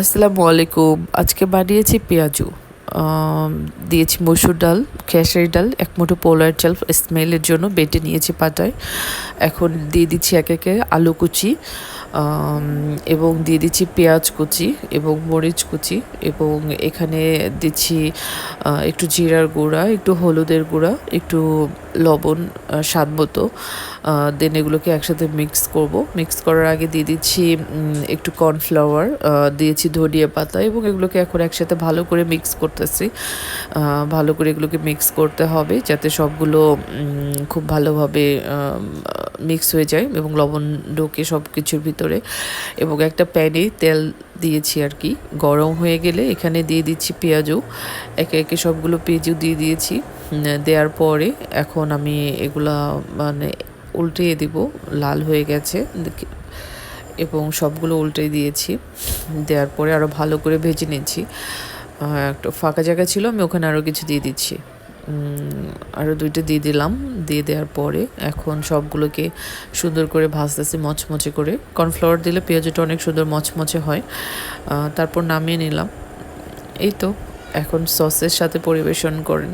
আসসালামু আলাইকুম। আজকে বানিয়েছি পেঁয়াজু। দিয়েছি মসুর ডাল, খেসারি ডাল, এক মুঠো পোলার চাল স্মেলের জন্য বেটে নিয়েছি পাটায়। এখন দিয়ে দিচ্ছি একে একে আলু কুচি, এবং দিয়ে দিচ্ছি পেঁয়াজ কুচি এবং মরিচ কুচি, এবং এখানে দিচ্ছি একটু জিরার গুঁড়া, একটু হলুদের গুঁড়া, একটু লবণ স্বাদ মতো। দেন এগুলোকে একসাথে মিক্স করব। মিক্স করার আগে দিয়ে দিচ্ছি একটু কর্নফ্লাওয়ার, দিয়েছি ধনিয়া পাতা, এবং এগুলোকে এখন একসাথে ভালো করে মিক্স করতেছি। ভালো করে এগুলোকে মিক্স করতে হবে যাতে সবগুলো খুব ভালোভাবে মিক্স হয়ে যায় এবং লবণ ঢোকে সব কিছুর ভিতরে। এবং একটা প্যানে তেল দিয়েছি আর কি, গরম হয়ে গেলে এখানে দিয়ে দিচ্ছি পেঁয়াজু। একে একে সবগুলো পেঁয়াজু দিয়ে দিয়েছি। দেওয়ার পরে এখন আমি এগুলা মানে উল্টিয়ে দিব। লাল হয়ে গেছে এবং সবগুলো উল্টে দিয়েছি। দেওয়ার পরে আরও ভালো করে ভেজে নিচ্ছি। একটা ফাঁকা জায়গা ছিল, আমি ওখানে আরও কিছু দিয়ে দিচ্ছি। আরও দুইটা দিয়ে দিলাম। দিয়ে দেওয়ার পরে এখন সবগুলোকে সুন্দর করে ভাজতেছি মচমচে করে। কর্নফ্লাওয়ার দিলে পেঁয়াজটা অনেক সুন্দর মচমচে হয়। তারপর নামিয়ে নিলাম। এই তো, এখন সসের সাথে পরিবেশন করেন।